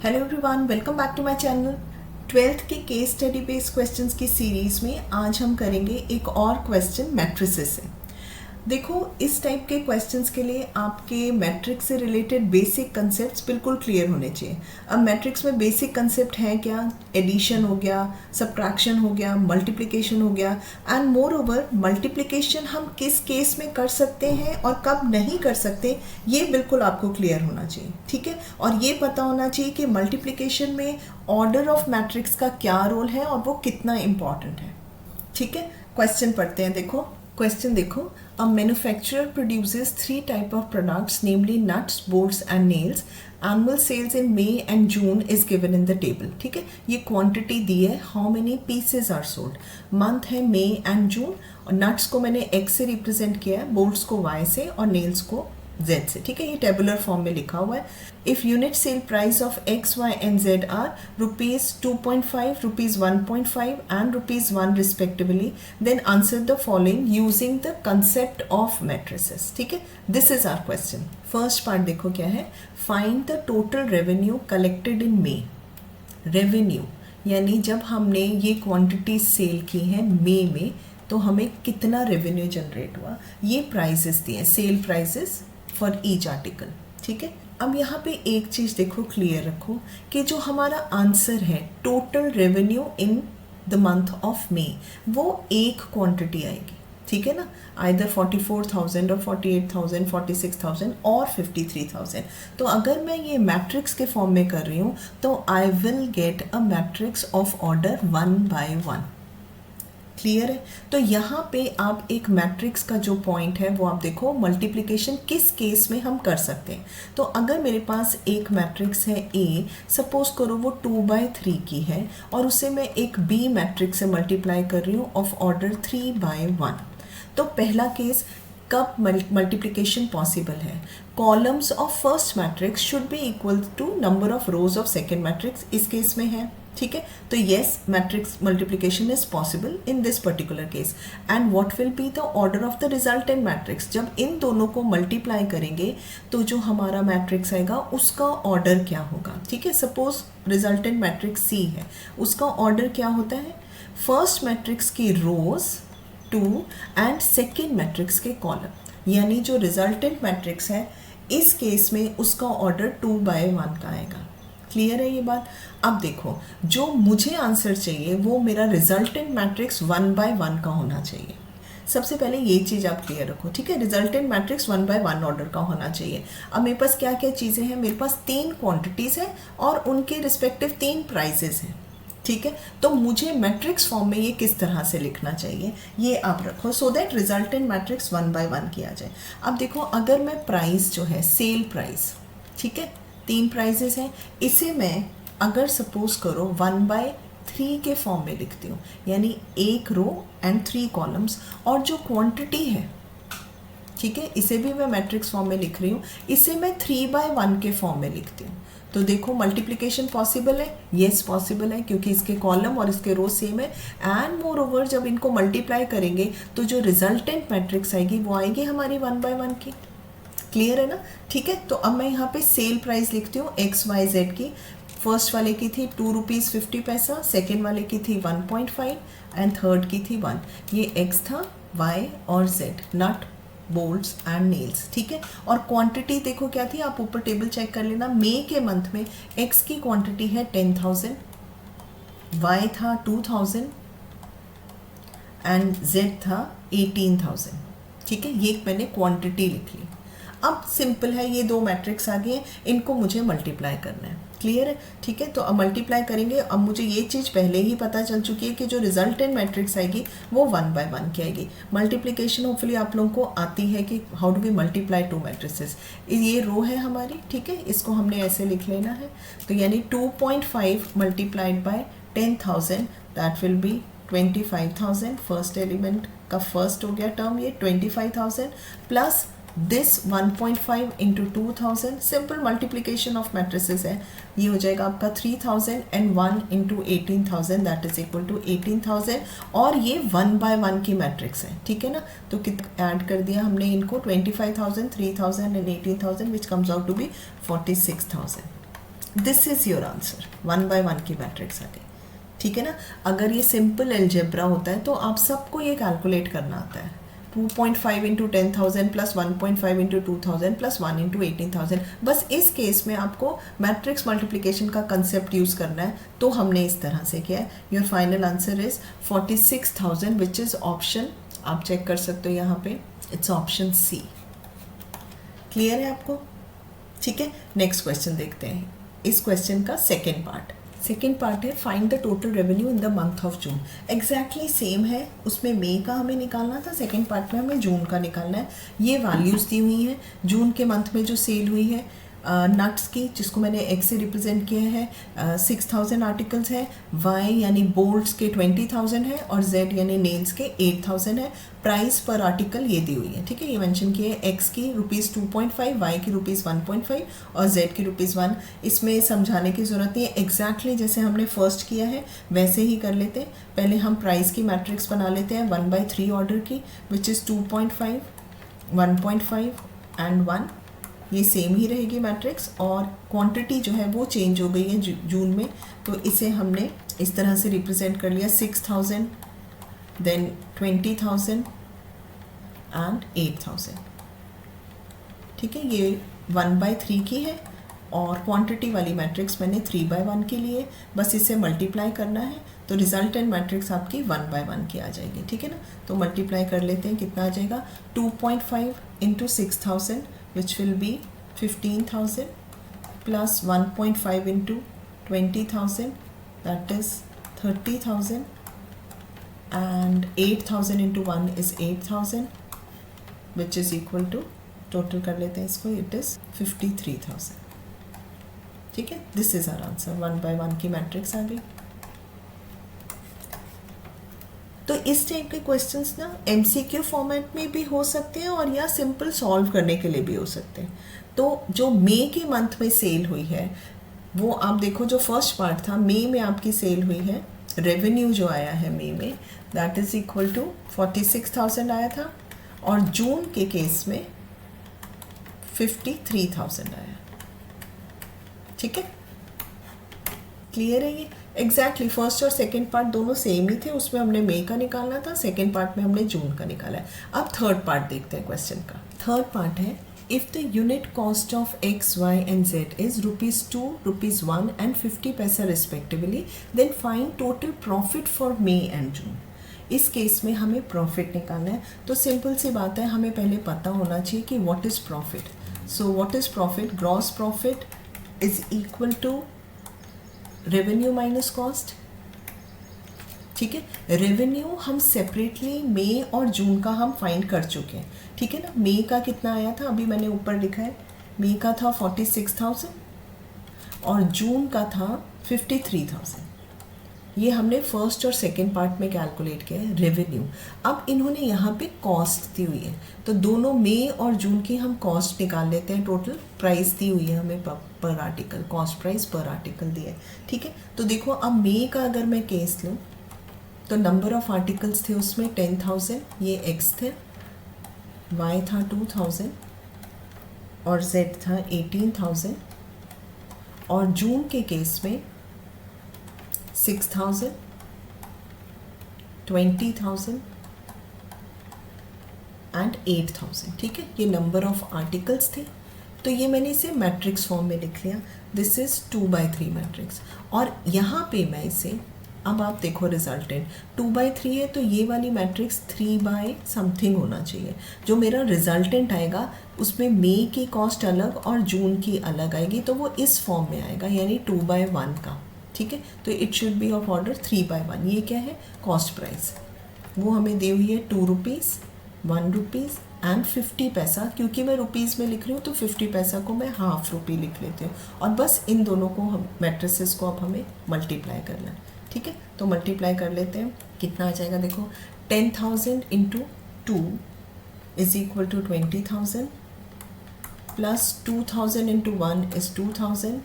Hello everyone, welcome back to my channel. 12th के case study based questions की series में आज हम करेंगे एक और क्वेश्चन मैट्रिसेस से। देखो, इस टाइप के क्वेश्चंस के लिए आपके मैट्रिक्स से रिलेटेड बेसिक कंसेप्ट्स बिल्कुल क्लियर होने चाहिए। अब मैट्रिक्स में बेसिक कंसेप्ट है क्या? एडिशन हो गया, सब्ट्रैक्शन हो गया, मल्टीप्लिकेशन हो गया, एंड मोर ओवर मल्टीप्लिकेशन हम किस केस में कर सकते हैं और कब नहीं कर सकते, ये बिल्कुल आपको क्लियर होना चाहिए। ठीक है, और ये पता होना चाहिए कि मल्टीप्लिकेशन में ऑर्डर ऑफ मैट्रिक्स का क्या रोल है और वो कितना इम्पॉर्टेंट है। ठीक है, क्वेश्चन पढ़ते हैं। देखो क्वेश्चन देखो, a manufacturer produces 3 type of products namely nuts, bolts and nails. Annual sales in May and June is given in the table. ठीक है, ये क्वांटिटी दी है, how many pieces are sold. Month है मई एंड जून, और nuts को मैंने x से रिप्रेजेंट किया है, बोल्ट्स को वाई से और नेल्स को जेड से। ठीक है, ये टेबुलर फॉर्म में लिखा हुआ है। If unit sale price of X, Y and Z are ₹2.5, ₹1.5 and ₹1 respectively, then answer the following using the concept of matrices. ठीक है, this is our question. First part देखो क्या है, find the total revenue collected in May. Revenue यानी जब हमने ये quantity sell की है मई में, तो हमें कितना रेवेन्यू जनरेट हुआ। ये प्राइजेस दिए, sale prices for each article. ठीक है, अब यहाँ पे एक चीज़ देखो, क्लियर रखो कि जो हमारा आंसर है total revenue in the month of May, वो एक क्वांटिटी आएगी। ठीक है ना, आइदर 44,000 और 48,000, 46,000 और 53,000। तो अगर मैं ये मैट्रिक्स के फॉर्म में कर रही हूँ तो I will get a matrix of order 1 by 1। Clear है? तो यहाँ पे आप एक मैट्रिक्स का जो पॉइंट है वो आप देखो, मल्टीप्लिकेशन किस केस में हम कर सकते हैं। तो अगर मेरे पास एक मैट्रिक्स है ए, सपोज करो वो 2/3 की है, और उसे मैं एक बी मैट्रिक्स से मल्टीप्लाई कर रही हूँ ऑफ ऑर्डर 3/1। तो पहला केस कब मल्टीप्लिकेशन पॉसिबल है? Columns of first matrix should be equal to number of rows of second matrix, इस केस में है। ठीक है, तो yes, matrix multiplication is possible in this particular case. And what will be the order of the resultant matrix. जब इन दोनों को मल्टीप्लाई करेंगे तो जो हमारा मैट्रिक्स आएगा उसका ऑर्डर क्या होगा। ठीक है, सपोज रिजल्टेंट मैट्रिक्स सी है, उसका ऑर्डर क्या होता है? फर्स्ट मैट्रिक्स की रोज 2 एंड सेकेंड मैट्रिक्स के कॉलम, यानी जो रिजल्टेंट मैट्रिक्स है इस केस में उसका ऑर्डर 2/1 का आएगा। क्लियर है ये बात? अब देखो, जो मुझे आंसर चाहिए वो मेरा रिजल्टेंट मैट्रिक्स 1/1 का होना चाहिए। सबसे पहले ये चीज़ आप क्लियर रखो। ठीक है, रिजल्टेंट मैट्रिक्स 1/1 ऑर्डर का होना चाहिए। अब मेरे पास क्या क्या चीज़ें हैं? मेरे पास 3 क्वांटिटीज़ हैं और उनके रिस्पेक्टिव 3 प्राइजेस हैं। ठीक है, तो मुझे मैट्रिक्स फॉर्म में ये किस तरह से लिखना चाहिए ये आप रखो, सो दैट रिजल्टेंट मैट्रिक्स 1/1 किया जाए। अब देखो, अगर मैं प्राइस जो है सेल प्राइस, ठीक है, 3 प्राइजेस हैं, इसे मैं अगर सपोज करो 1/3 के फॉर्म में लिखती हूँ, यानी 1 रो एंड 3 कॉलम्स, और जो क्वांटिटी है, ठीक है, इसे भी मैं मैट्रिक्स फॉर्म में लिख रही हूँ, इसे मैं 3/1 के फॉर्म में लिखती हूँ। तो देखो, मल्टीप्लिकेशन पॉसिबल है? यस पॉसिबल है, क्योंकि इसके कॉलम और इसके रो सेम है। एंड मोर ओवर जब इनको मल्टीप्लाई करेंगे तो जो रिजल्टेंट मैट्रिक्स आएगी वो आएगी हमारी 1/1 की। क्लियर है ना? ठीक है, तो अब मैं यहाँ पे सेल प्राइस लिखती हूँ एक्स वाई जेड की। फर्स्ट वाले की थी ₹2.50, सेकेंड वाले की थी 1.5 एंड थर्ड की थी 1। ये एक्स था, वाई और Z, nut, bolts and nails. ठीक है, और क्वांटिटी देखो क्या थी, आप ऊपर टेबल चेक कर लेना। मई के मंथ में एक्स की क्वांटिटी है 10,000, वाई था 2,000 एंड जेड था 18,000। ठीक है, ये मैंने क्वांटिटी लिख ली। अब सिंपल है, ये 2 मैट्रिक्स आ गए, इनको मुझे मल्टीप्लाई करना है। क्लियर है? ठीक है, तो अब मल्टीप्लाई करेंगे। अब मुझे ये चीज़ पहले ही पता चल चुकी है कि जो रिजल्टेंट मैट्रिक्स आएगी वो 1/1 की आएगी। मल्टीप्लिकेशन होपफुली आप लोगों को आती है कि how do we multiply 2 matrices. ये रो है हमारी, ठीक है, इसको हमने ऐसे लिख लेना है। तो यानी 2.5 multiplied by 10,000, that will be 25,000। First element का फर्स्ट हो गया टर्म ये 25,000 plus this 1.5 into 2,000। Simple multiplication of matrices है, ये हो जाएगा आपका 3,000 and 1 into 18,000, that is equal to 18,000। और ये 1/1 की मैट्रिक्स है। ठीक है ना, तो कितना ऐड कर दिया हमने इनको, 25,000, 3,000 and 18,000, which comes out to be 46,000। This is your answer, 1 by 1 की मैट्रिक्स आ गई, ठीक है ना। अगर ये सिंपल एल्जेब्रा होता है तो आप सबको ये कैलकुलेट करना आता है, 2.5 into 10,000 plus 1.5 into 2,000 plus 1 into 18,000। बस इस केस में आपको मैट्रिक्स मल्टीप्लिकेशन का कंसेप्ट यूज़ करना है, तो हमने इस तरह से किया है। Your final answer is 46,000 which is option, आप चेक कर सकते हो यहाँ पे, इट्स ऑप्शन सी। क्लियर है आपको? ठीक है, नेक्स्ट क्वेश्चन देखते हैं। इस क्वेश्चन का सेकेंड पार्ट है find the total revenue in the month of June. Exactly same है, उसमें मई का हमें निकालना था, सेकेंड पार्ट में हमें जून का निकालना है। ये वैल्यूज़ दी हुई हैं जून के मंथ में जो सेल हुई है नट्स की, जिसको मैंने एक्स से रिप्रेजेंट किया है, 6,000 आर्टिकल्स है, वाई यानी बोल्ट्स के 20,000 है, और जेड यानी नेल्स के 8,000 है। प्राइस पर आर्टिकल ये दी हुई है, ठीक है, ये मेंशन किया है, एक्स की ₹2.5, वाई की ₹1.5 और जेड की ₹1। इसमें समझाने की ज़रूरत नहीं है, एग्जैक्टली जैसे हमने फर्स्ट किया है वैसे ही कर लेते हैं। पहले हम प्राइस की मैट्रिक्स बना लेते हैं 1/3 ऑर्डर की, विच इज़ 2.5, 1.5 एंड 1। ये सेम ही रहेगी मैट्रिक्स, और क्वांटिटी जो है वो चेंज हो गई है जून में, तो इसे हमने इस तरह से रिप्रेजेंट कर लिया, 6,000 देन 20,000 एंड 8,000। ठीक है, ये 1/3 की है, और क्वांटिटी वाली मैट्रिक्स मैंने 3/1 की लिए, बस इसे मल्टीप्लाई करना है, तो रिजल्टेंट मैट्रिक्स आपकी 1/1 की आ जाएगी, ठीक है ना। तो मल्टीप्लाई कर लेते हैं, कितना आ जाएगा, 2.5 into 6,000 which will be 15,000 plus 1.5 into 20,000 that is 30,000 and 8,000 into 1 is 8,000 which is equal to, total कर लेते हैं इसको, it is 53,000। ठीक है, दिस इज आवर आंसर, 1/1 की मैट्रिक्स आ गई। तो इस टाइप के क्वेश्चंस ना एमसीक्यू फॉर्मेट में भी हो सकते हैं, और या सिंपल सॉल्व करने के लिए भी हो सकते हैं। तो जो मई के मंथ में सेल हुई है वो आप देखो, जो फर्स्ट पार्ट था मई में आपकी सेल हुई है, रेवेन्यू जो आया है मई में दैट इज इक्वल टू 46,000 आया था, और जून के केस में 53,000 आया। ठीक है, क्लियर है ये? एग्जैक्टली फर्स्ट और सेकेंड पार्ट दोनों सेम ही थे, उसमें हमने मई का निकालना था, सेकेंड पार्ट में हमने जून का निकाला है। अब थर्ड पार्ट देखते हैं क्वेश्चन का। थर्ड पार्ट है, if the unit cost of X Y and Z is ₹2, ₹1 and 50 paisa respectively, then find total profit for May and June. इस केस में हमें प्रॉफिट निकालना है, तो सिंपल सी बात है, हमें पहले पता होना चाहिए कि what is profit. So what is profit? Gross profit is equal to revenue minus cost. ठीक है, रेवेन्यू हम सेपरेटली मई और जून का हम फाइंड कर चुके हैं, ठीक है ना। मई का कितना आया था, अभी मैंने ऊपर लिखा है, मई का था 46,000 और जून का था 53,000। ये हमने फर्स्ट और सेकेंड पार्ट में कैलकुलेट किया है रेवेन्यू। अब इन्होंने यहाँ पे कॉस्ट दी हुई है, तो दोनों मई और जून की हम कॉस्ट निकाल लेते हैं। टोटल प्राइस दी हुई है हमें पर आर्टिकल, कॉस्ट प्राइस पर आर्टिकल दिया है। ठीक है, तो देखो अब मई का अगर मैं केस लूँ तो नंबर ऑफ आर्टिकल्स थे उसमें 10,000, ये एक्स थे, वाई था 2,000 और जेड था 18,000, और जून के केस में 6,000, 20,000 एंड 8,000। ठीक है, ये नंबर ऑफ आर्टिकल्स थे, तो ये मैंने इसे मैट्रिक्स फॉर्म में लिख लिया, दिस इज 2/3 मैट्रिक्स। और यहाँ पे मैं इसे, अब आप देखो रिजल्टेंट 2/3 है, तो ये वाली मैट्रिक्स 3/something होना चाहिए। जो मेरा रिजल्टेंट आएगा उसमें मई की कॉस्ट अलग और जून की अलग आएगी, तो वो इस फॉर्म में आएगा, यानी 2/1 का। ठीक है, तो it should be of order 3/1। ये क्या है? कॉस्ट प्राइस, वो हमें दी हुई है ₹2, ₹1 एंड 50 पैसा। क्योंकि मैं रुपीज़ में लिख रही हूँ तो 50 पैसा को मैं ₹0.5 लिख लेती हूँ, और बस इन दोनों को हम मैट्रिसेस को अब हमें मल्टीप्लाई करना है। ठीक है, तो मल्टीप्लाई कर लेते हैं, कितना आ जाएगा देखो, 10,000 into 2 is equal to 20,000 plus 2,000 into 1 is 2,000,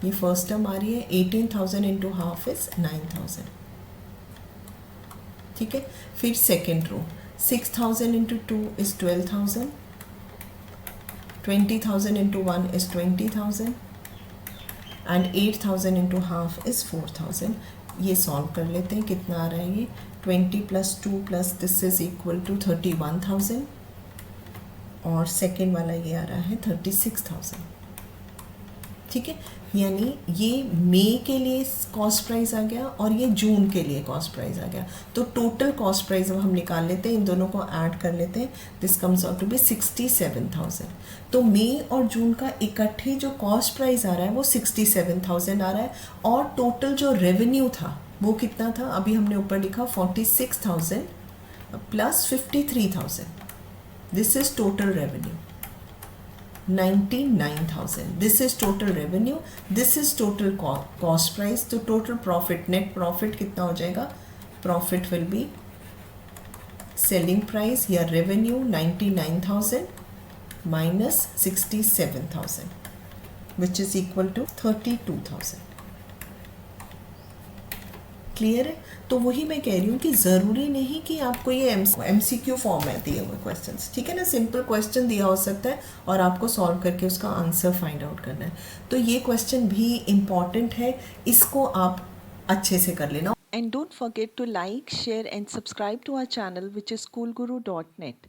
ये फर्स्ट टर्म आ रही है, 18,000 इंटू हाफ इज 9,000। ठीक है, फिर second row, 6,000 into 2 is 12,000, 20,000 into 1 is 20,000 and 8,000 into half is 4,000. ये सॉल्व कर लेते हैं. कितना आ रहा है ये 20 + 2 + दिस इज़ इक्वल टू 31,000 और सेकेंड वाला ये आ रहा है 36,000. ठीक है, यानी ये मई के लिए कॉस्ट प्राइस आ गया और ये जून के लिए कॉस्ट प्राइस आ गया. तो टोटल कॉस्ट प्राइस अब हम निकाल लेते हैं, इन दोनों को ऐड कर लेते हैं. This comes out to be 67,000. तो मई और जून का इकट्ठे जो कॉस्ट प्राइस आ रहा है वो 67,000 आ रहा है. और टोटल जो रेवेन्यू था वो कितना था, अभी हमने ऊपर लिखा 46,000 + 53,000. This is total revenue 99,000. This is total revenue. This is total cost price. तो total profit, net profit कितना हो जाएगा? Profit will be selling price या revenue 99,000 minus 67,000, which is equal to 32,000. Clear है? तो वही मैं कह रही हूँ कि ज़रूरी नहीं कि आपको ये MCQ फॉर्म में दिए हुए क्वेश्चंस, ठीक है ना, सिंपल क्वेश्चन दिया हो सकता है और आपको सॉल्व करके उसका आंसर फाइंड आउट करना है. तो ये क्वेश्चन भी इम्पॉर्टेंट है, इसको आप अच्छे से कर लेना. And don't forget to like, share and subscribe to our channel which is schoolguru.net.